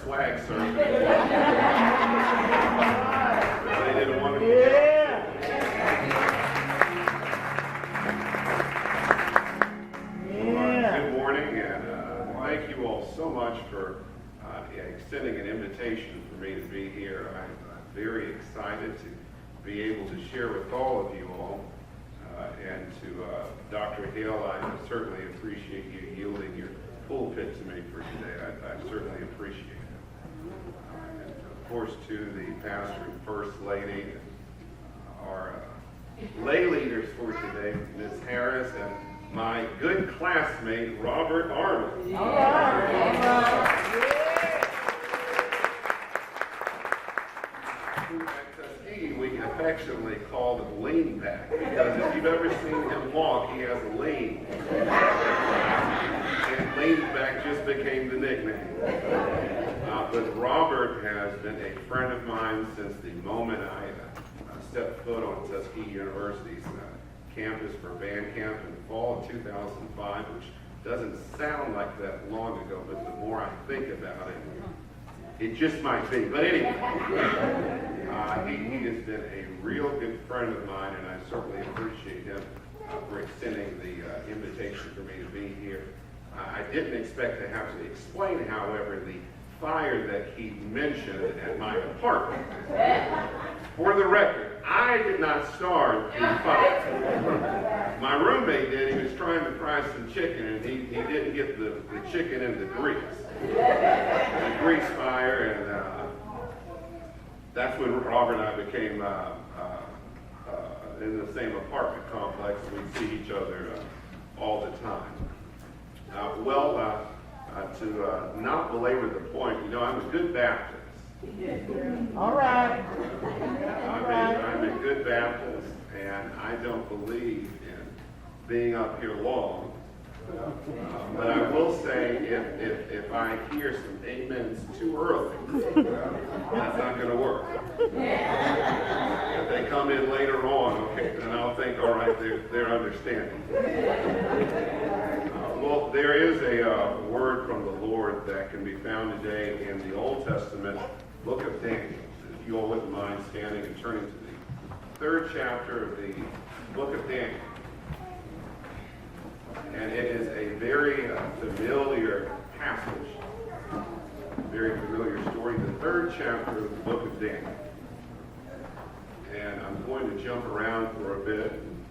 swag surfing. They did a wonderful job. Good morning, and thank you all so much for extending an invitation for me to be here. I'm very excited to be able to share with all of you all. And to Dr. Hill, I certainly appreciate you yielding your pulpit to me for today. I certainly appreciate it. And of course, to the pastor and first lady, our lay leaders for today, Ms. Harris, and my good classmate, Robert Arnold. All right. We affectionately called him lean back, because if you've ever seen him walk, he has a lean. And lean back just became the nickname. But Robert has been a friend of mine since the moment I stepped foot on Tuskegee University's campus for band camp in the fall of 2005, which doesn't sound like that long ago, but the more I think about it, it just might be. But anyway, he has been a real good friend of mine, and I certainly appreciate him for extending the invitation for me to be here. I didn't expect to have to explain, however, the fire that he mentioned at my apartment. For the record, I did not start the fire. My roommate did. He was trying to fry some chicken, and he didn't get the chicken in the grease. The grease fire, and that's when Robert and I became in the same apartment complex. We'd see each other all the time. To not belabor the point, I'm a good Baptist. All right. I'm a good Baptist, and I don't believe in being up here long. But I will say, if I hear some amens too early, that's not going to work. If they come in later on, okay, then I'll think, all right, they're understanding. Well, there is a word from the Lord that can be found today in the Old Testament book of Daniel. If you all wouldn't mind standing and turning to the 3rd chapter of the book of Daniel. And it is a very familiar passage, very familiar story, the 3rd chapter of the book of Daniel. And I'm going to jump around for a bit, and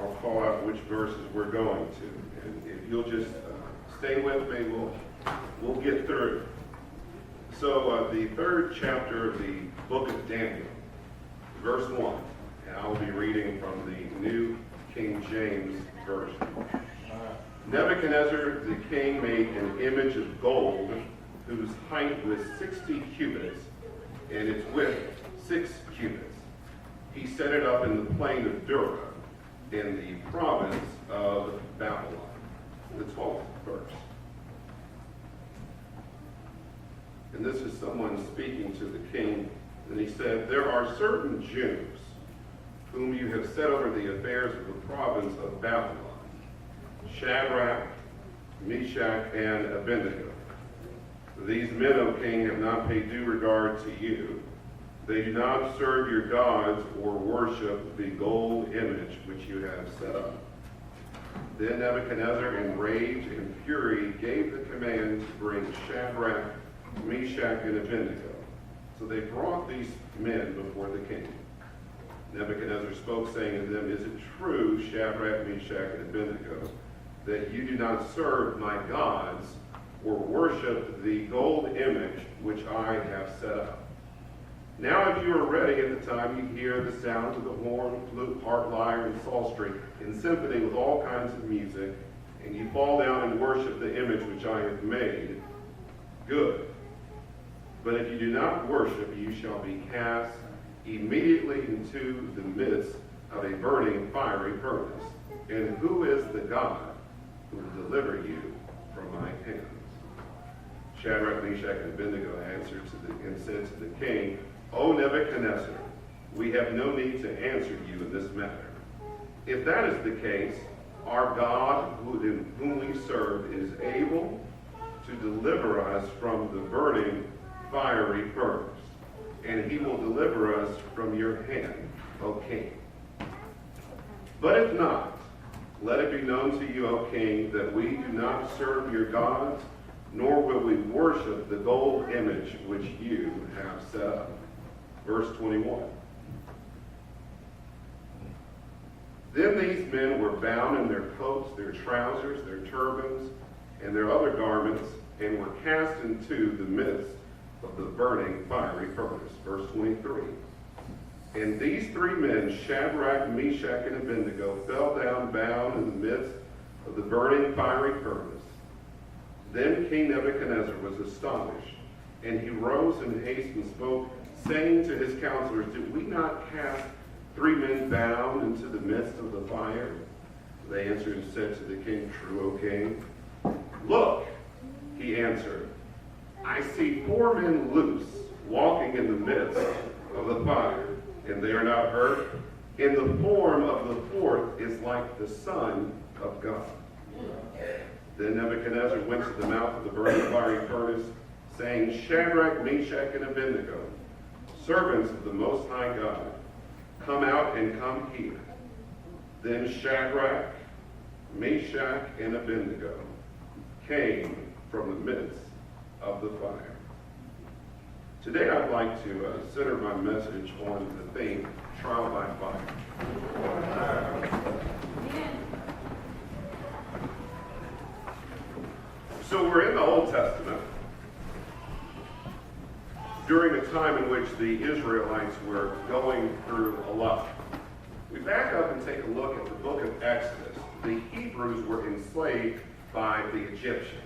I'll call out which verses we're going to. And if you'll just stay with me, we'll get through. So the 3rd chapter of the book of Daniel, verse 1, and I will be reading from the New King James Version. Nebuchadnezzar the king made an image of gold whose height was 60 cubits and its width 6 cubits. He set it up in the plain of Dura in the province of Babylon. The 12th verse. And this is someone speaking to the king, and he said, "There are certain Jews whom you have set over the affairs of the province of Babylon, Shadrach, Meshach, and Abednego. These men, O king, have not paid due regard to you. They do not serve your gods or worship the gold image which you have set up." Then Nebuchadnezzar, in rage and fury, gave the command to bring Shadrach, Meshach, and Abednego. So they brought these men before the king. Nebuchadnezzar spoke, saying to them, "Is it true, Shadrach, Meshach, and Abednego, that you do not serve my gods or worship the gold image which I have set up? Now if you are ready at the time you hear the sounds of the horn, flute, harp, lyre, and psaltery, in symphony with all kinds of music, and you fall down and worship the image which I have made, good. But if you do not worship, you shall be cast immediately into the midst of a burning fiery furnace. And who is the God who will deliver you from my hands?" Shadrach, Meshach, and Abednego answered and said to the king, "O Nebuchadnezzar, we have no need to answer you in this matter. If that is the case, our God, whom we serve, is able to deliver us from the burning fiery furnace, and he will deliver us from your hand, O king. But if not, let it be known to you, O king, that we do not serve your gods, nor will we worship the gold image which you have set up. Verse 21. Then these men were bound in their coats, their trousers, their turbans, and their other garments, and were cast into the midst of the burning fiery furnace. Verse 23. And these three men, Shadrach, Meshach, and Abednego, fell down bound in the midst of the burning fiery furnace. Then King Nebuchadnezzar was astonished, and he rose in haste and spoke, saying to his counselors, did we not cast three men bound into the midst of the fire? They answered and said to the king, true, O king. Look, he answered, I see four men loose, walking in the midst of the fire, and they are not hurt. And the form of the fourth is like the Son of God. Then Nebuchadnezzar went to the mouth of the burning fiery furnace, saying, Shadrach, Meshach, and Abednego, servants of the Most High God, come out and come here. Then Shadrach, Meshach, and Abednego came from the midst of the fire. Today I'd like to center my message on the theme, trial by fire. So we're in the Old Testament during a time in which the Israelites were going through a lot. We back up and take a look at the book of Exodus. The Hebrews were enslaved by the Egyptians.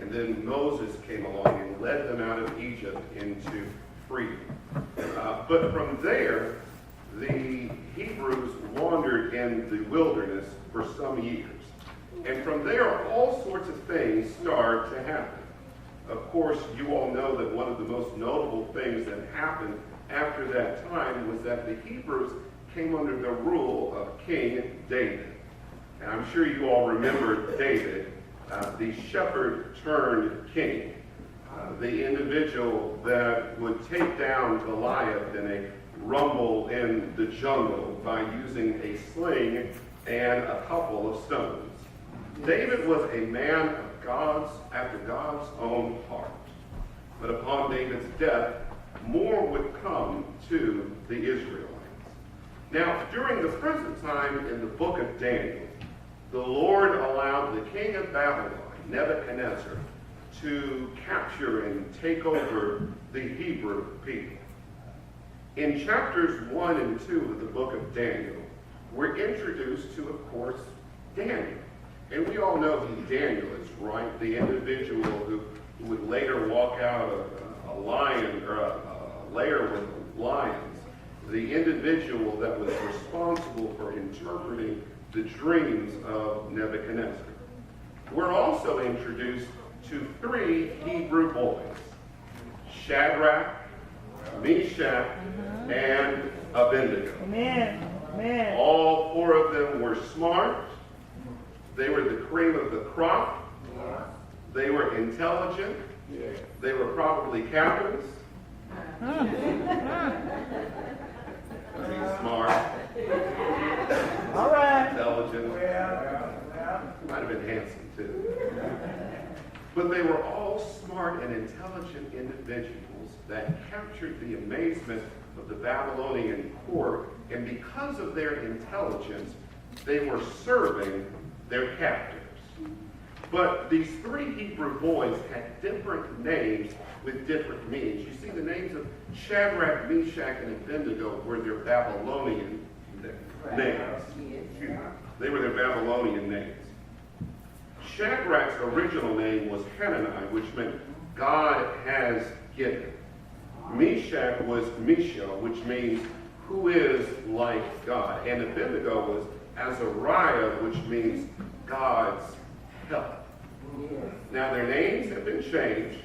And then Moses came along and led them out of Egypt into freedom. But from there, the Hebrews wandered in the wilderness for some years. And from there, all sorts of things start to happen. Of course, you all know that one of the most notable things that happened after that time was that the Hebrews came under the rule of King David. And I'm sure you all remember David, the shepherd turned king, the individual that would take down Goliath in a rumble in the jungle by using a sling and a couple of stones. David was a man of after God's own heart. But upon David's death, more would come to the Israelites. Now, during the present time in the book of Daniel, the Lord allowed the king of Babylon, Nebuchadnezzar, to capture and take over the Hebrew people. In chapters 1 and 2 of the book of Daniel, we're introduced to, of course, Daniel. And we all know who Daniel is, right? The individual who would later walk out a lion or a lair with lions. The individual that was responsible for interpreting the dreams of Nebuchadnezzar. We're also introduced to three Hebrew boys, Shadrach, Meshach, and Abednego. Amen. Amen. All four of them were smart. They were the cream of the crop. They were intelligent. They were probably captains. I mean, smart. All right. Intelligent. Might have been handsome too. But they were all smart and intelligent individuals that captured the amazement of the Babylonian court, and because of their intelligence, they were serving their captors. But these three Hebrew boys had different names with different meanings. You see, the names of Shadrach, Meshach, and Abednego were their Babylonian names. They were their Babylonian names. Shadrach's original name was Hanani, which meant God has given. Meshach was Misha, which means who is like God. And Abednego was Azariah, which means God's help. Now their names have been changed,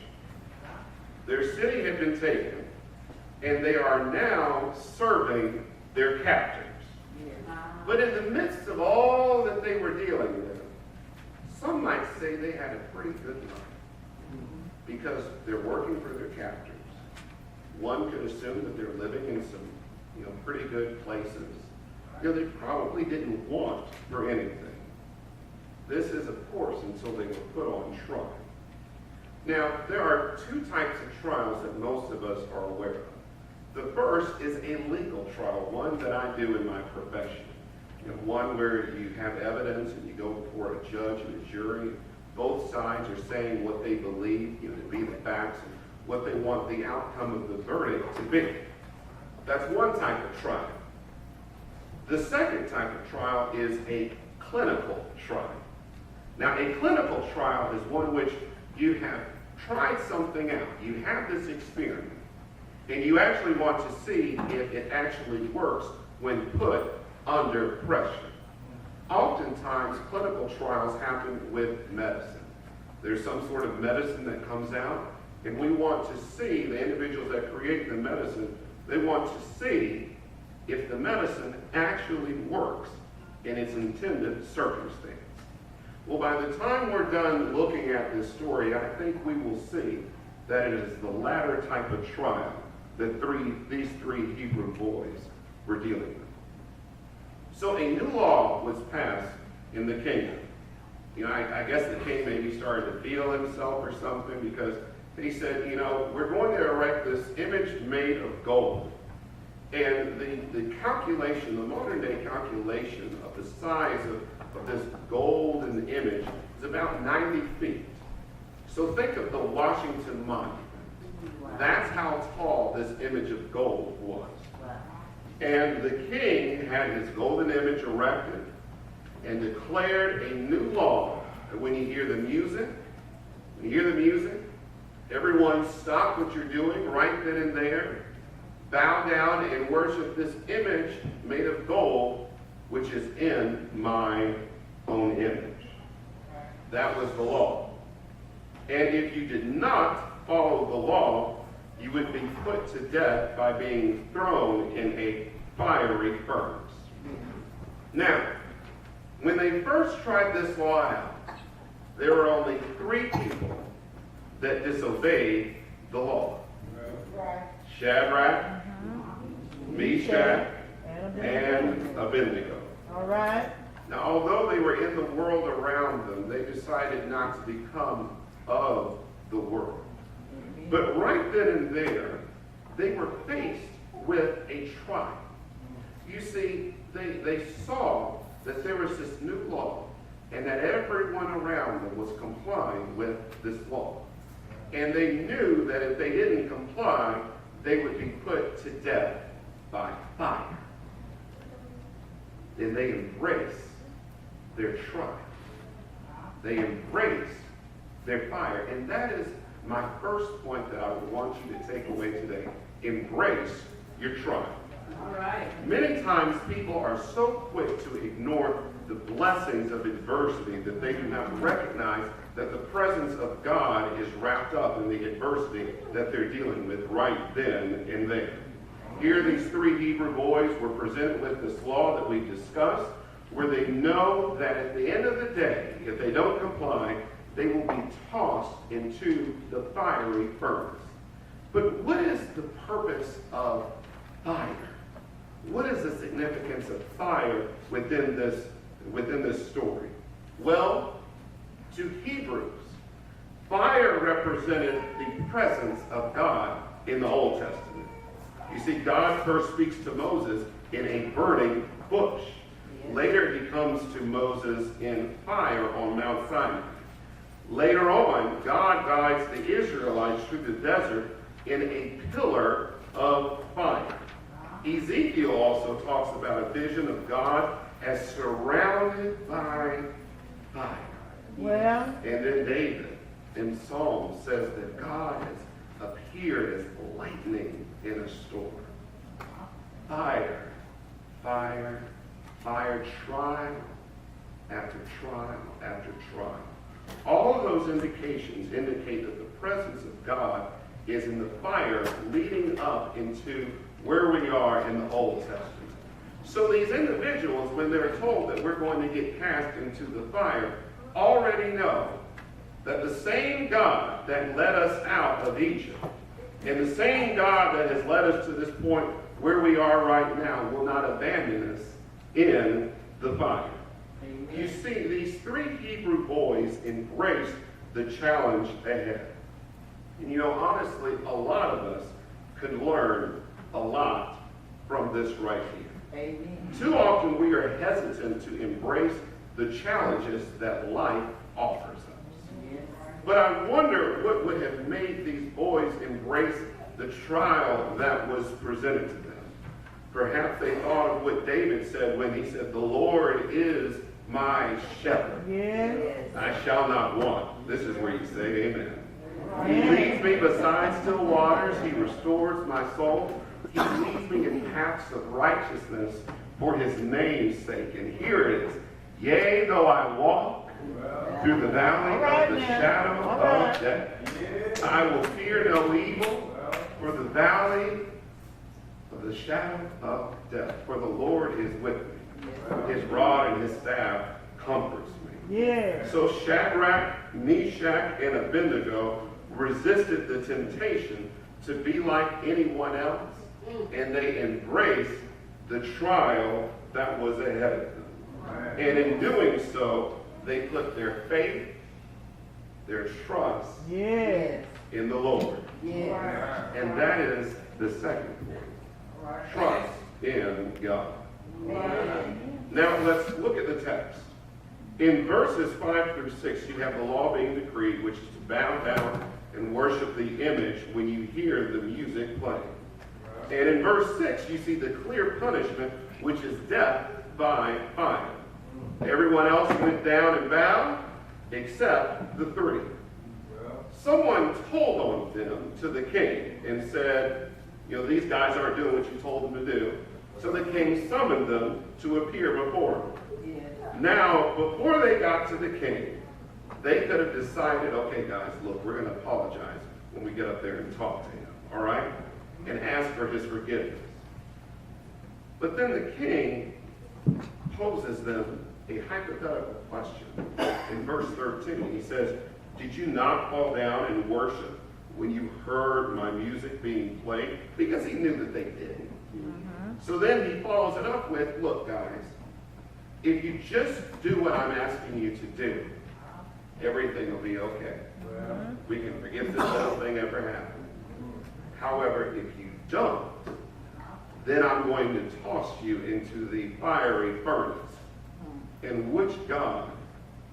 their city had been taken, and they are now serving their captors. But in the midst of all that they were dealing with, some might say they had a pretty good life. because they're working for their captors. One could assume that they're living in some, pretty good places. They probably didn't want for anything. This is, of course, until they were put on trial. Now, there are two types of trials that most of us are aware of. The first is a legal trial, one that I do in my profession. One where you have evidence and you go before a judge and a jury. Both sides are saying what they believe to be the facts and what they want the outcome of the verdict to be. That's one type of trial. The second type of trial is a clinical trial. Now, a clinical trial is one which you have tried something out. You have this experiment, and you actually want to see if it actually works when put under pressure. Oftentimes, clinical trials happen with medicine. There's some sort of medicine that comes out, and we want to see, the individuals that create the medicine, they want to see if the medicine actually works in its intended circumstance. Well, by the time we're done looking at this story, I think we will see that it is the latter type of trial that these three Hebrew boys were dealing with. So a new law was passed in the kingdom. I guess the king maybe started to feel himself or something, because he said, we're going to erect this image made of gold. And the calculation, the modern day calculation of the size of this golden image is about 90 feet. So think of the Washington Monument. That's how tall this image of gold was. And the king had his golden image erected and declared a new law. And when you hear the music, everyone stop what you're doing right then and there. Bow down and worship this image made of gold, which is in my own image. That was the law. And if you did not follow the law, you would be put to death by being thrown in a fiery furnace. Now, when they first tried this law out, there were only 3 people that disobeyed the law. Shadrach, Meshach, and Abednego. All right. Now, although they were in the world around them, they decided not to become of the world. But right then and there, they were faced with a trial. You see, they saw that there was this new law, and that everyone around them was complying with this law. And they knew that if they didn't comply, they would be put to death by fire. And they embraced their trial. They embraced their fire. And that is my first point that I would want you to take away today. Embrace your trial. All right. Many times people are so quick to ignore the blessings of adversity that they do not recognize that the presence of God is wrapped up in the adversity that they're dealing with right then and there. Here, these 3 Hebrew boys were presented with this law that we discussed, where they know that at the end of the day, if they don't comply, they will be tossed into the fiery furnace. But what is the purpose of fire? What is the significance of fire within this story? Well, to Hebrews, fire represented the presence of God in the Old Testament. You see, God first speaks to Moses in a burning bush. Later, he comes to Moses in fire on Mount Sinai. Later on, God guides the Israelites through the desert in a pillar of fire. Ezekiel also talks about a vision of God as surrounded by fire. Well. And then David in Psalms says that God has appeared as lightning in a storm. Fire, fire, fire, trial after trial after trial. All of those indications indicate that the presence of God is in the fire leading up into where we are in the Old Testament. So these individuals, when they're told that we're going to get cast into the fire, already know that the same God that led us out of Egypt and the same God that has led us to this point where we are right now will not abandon us in the fire. Amen. You see, these three Hebrew boys embraced the challenge ahead. And you know, honestly, a lot of us could learn a lot from this right here. Amen. Too often we are hesitant to embrace the challenges that life offers us. Yes. But I wonder what would have made these boys embrace the trial that was presented to them. Perhaps they thought of what David said when he said, "The Lord is my shepherd. Yes. I shall not want." This is where you say amen. He leads me beside still waters. He restores my soul. He leads me in paths of righteousness for his name's sake. And here it is. Yea, though I walk through the valley of the shadow of death, I will fear no evil, for the valley of the shadow of death. For the Lord is with me. His rod and his staff comforts me. Yeah. So Shadrach, Meshach, and Abednego resisted the temptation to be like anyone else, and they embraced the trial that was ahead of them. And in doing so, they put their faith, their trust in the Lord. And that is the second point. Trust in God. Now let's look at the text. In verses 5 through 6, you have the law being decreed, which is to bow down and worship the image when you hear the music playing. And in verse 6, you see the clear punishment, which is death by fire. Everyone else went down and bowed, except the three. Someone told on them to the king and said, you know, these guys aren't doing what you told them to do. So the king summoned them to appear before him. Now, before they got to the king, they could have decided, okay, guys, look, we're going to apologize when we get up there and talk to him, all right? And ask for his forgiveness. But then the king poses them a hypothetical question. In verse 13, he says, did you not fall down and worship when you heard my music being played? Because he knew that they didn't. So then he follows it up with, look, guys, if you just do what I'm asking you to do, everything will be okay. We can forget this whole thing ever happened. However, if you don't, then I'm going to toss you into the fiery furnace. And which God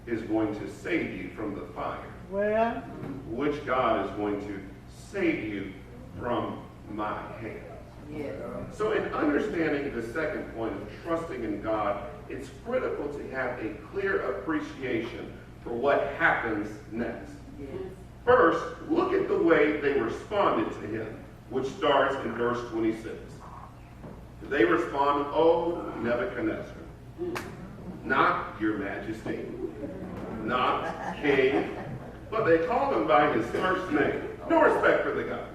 is going to save you from the fire? Well, which God is going to save you from my hand? Yeah. So in understanding the second point of trusting in God, it's critical to have a clear appreciation for what happens next. Yes. First, look at the way they responded to him, which starts in verse 26. They responded, "O Nebuchadnezzar, not your majesty, not king," but they called him by his first name. No respect for the God.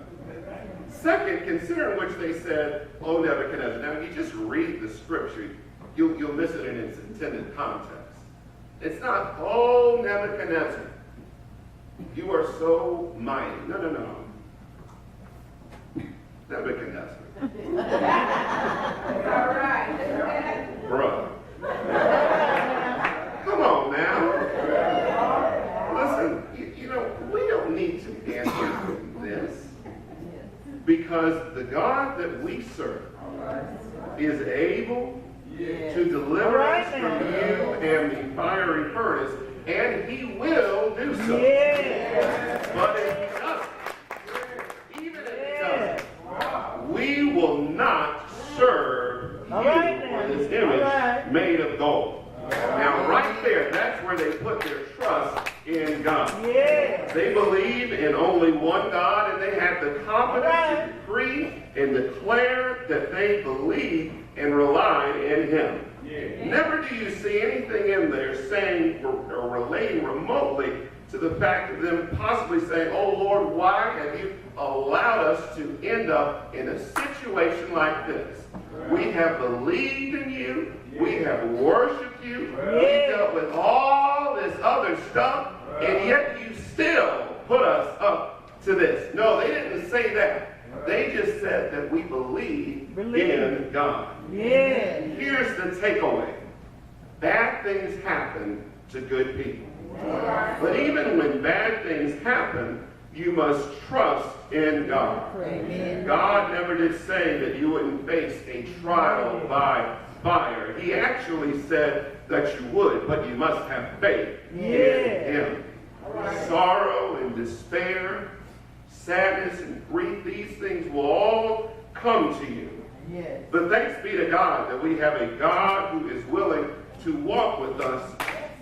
Second, consider in which they said, "O Nebuchadnezzar." Now, if you just read the scripture, you'll miss it in its intended context. It's not, "Oh, Nebuchadnezzar, you are so mighty." No. Nebuchadnezzar. All right. Bro. Come on now. Listen, you know, we don't need to answer this. Because the God that we serve is able to deliver us from you and the fiery furnace, and he will do so. But if he doesn't, even if he doesn't, we will not serve you or this image made of gold. Now, right there, that's where they put their trust in God. They believe in only one God, and they have the confidence to decree and declare that they believe and rely in him. Never do you see anything in there saying or relating remotely to the fact of them possibly saying, "Oh Lord, why have you allowed us to end up in a situation like this? We have believed in you. We have worshiped you. We dealt with all this other stuff. And yet you still put us up to this. No, they didn't say that. They just said that we believe in God. Yeah. Here's the takeaway. Bad things happen to good people. But even when bad things happen, you must trust in God. Amen. God never did say that you wouldn't face a trial by fire. He actually said that you would, but you must have faith in Him. Sorrow and despair, sadness and grief, these things will all come to you. Yes. But thanks be to God that we have a God who is willing to walk with us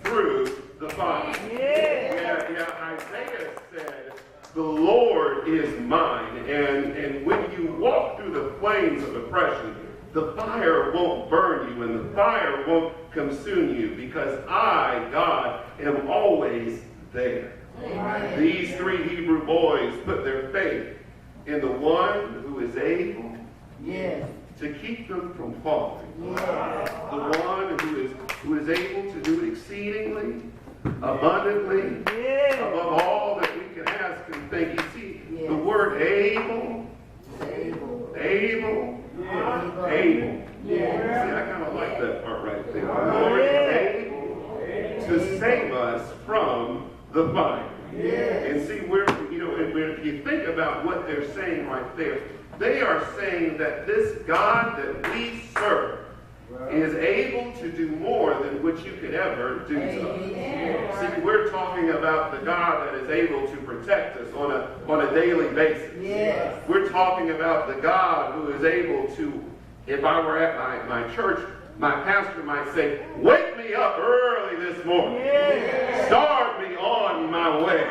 through the fire. Yeah, Isaiah said, the Lord is mine. And when you walk through the flames of oppression, the fire won't burn you and the fire won't consume you, because I, God, am always there. Amen. These three Hebrew boys put their faith in the one who is able to keep them from falling. The one who is able to do exceedingly, abundantly, above all that we can ask and think. You see, the word able. See, I kind of like that part right there. The Lord is able to save us from the fire. And see, if you think about what they're saying right there, they are saying that this God that we serve is able to do more than what you could ever do to us. See, we're talking about the God that is able to protect us on a daily basis. We're talking about the God who is able to, if I were at my church, my pastor might say, wake me up early this morning. Start me on my way.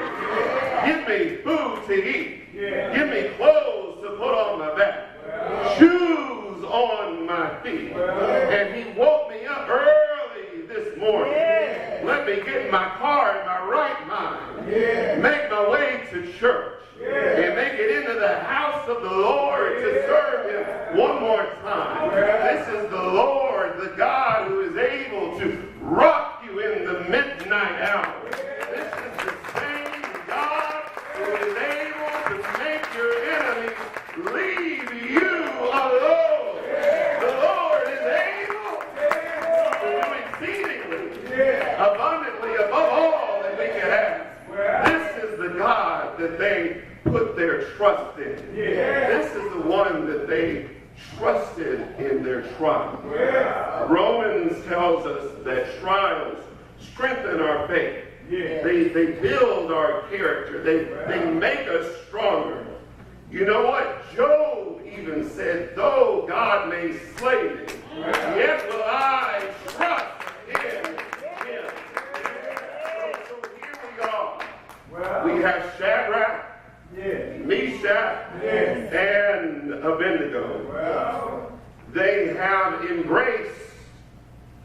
Give me food to eat. Give me clothes to put on my back. Shoes on my feet. And he woke me up early this morning. Let me get in my car in my right mind. Make my way to church. And make it into the house of the Lord to serve Him one more time. This is the Lord, the God who is able to rock you in the midnight hour. This is the same God who is able to make your enemies leave you alone. The Lord is able to do exceedingly, abundantly, above all that we can ask. This is the God that they put their trust in. This is the one that they trusted in their trial. Romans tells us that trials strengthen our faith. They build our character. They make us stronger. You know what? Job even said, though God may slay me, yet will I trust in Him. So here we are. We have Shadrach, Meshach, and Abednego. They have embraced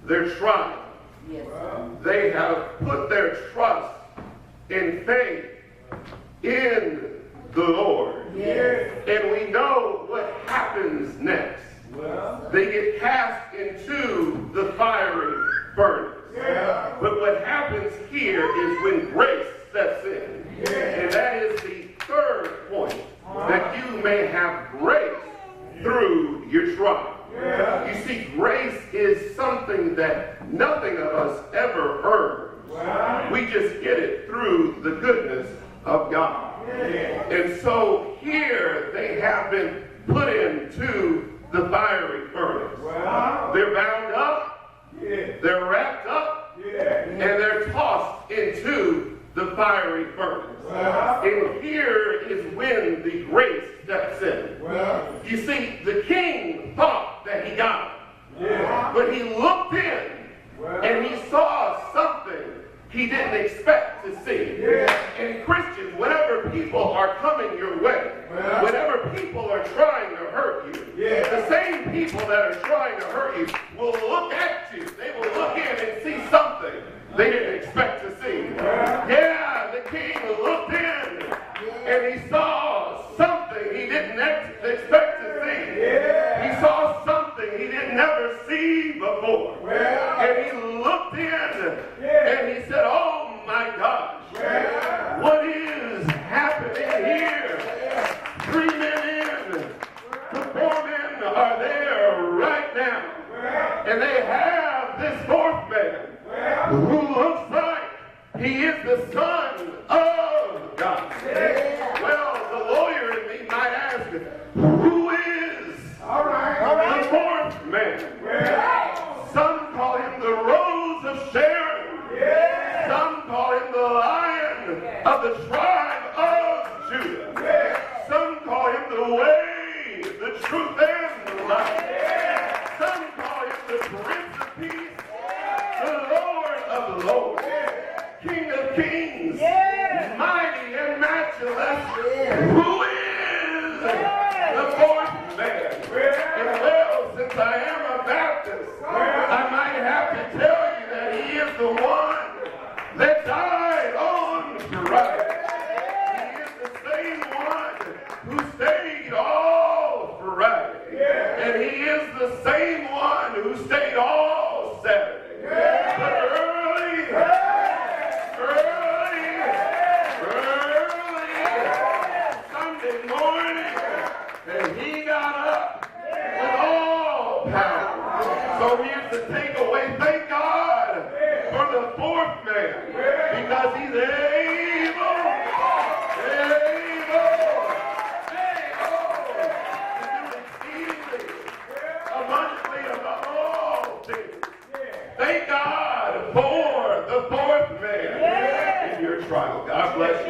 their trial. They have put their trust and faith in the Lord. And we know what happens next. They get cast into the fiery furnace. But what happens here is when grace steps in. And that is the third point, that you may have grace through your trial. You see, grace is something that nothing of us ever earns. We just get it through the goodness of God. And so here they have been put into the fiery furnace. They're bound up, they're wrapped up, and they're tossed into the fiery furnace. And here is when the grace steps in. You see, the king thought that he got it. But he looked in and he saw something he didn't expect to see. And Christians, whenever people are coming your way, whenever people are trying to hurt you, the same people that are trying to hurt you will look at you. They will look in and see something they didn't expect to see. The king looked in and he saw something he didn't expect to see. He saw something he didn't ever see before. And he looked in and he said, oh my gosh, what is And they have this fourth man who looks like he is the Son of God. Well, the lawyer in me might ask, who is the fourth man? Some call him the Rose of Sharon. Some call him the Lion of the tribe of Judah. Some call him the way, the truth, and the life. Some call him the Prince of Peace, the Lord of Lords, King of Kings, mighty and matchless. Who is the fourth man? And well, since I am a Baptist, I might have to tell you that he is the one that died on Friday. He is the same one who stayed all Friday. And he is the same one who stayed all Saturday. But early Sunday morning, and he got up with all power. So here's the takeaway. Thank God for the fourth man, because he's able to do exceedingly abundantly above all things. Thank God for the fourth man in your trial. God bless you.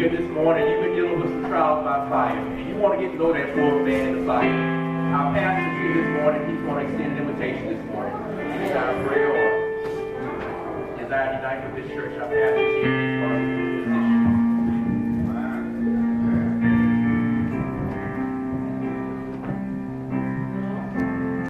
This morning, you've been dealing with some trials by fire, and you want to get to know that fourth man in the fire. Our pastor here this morning, he's going to extend an invitation this morning. You desire prayer or desire to unite with this church, our pastor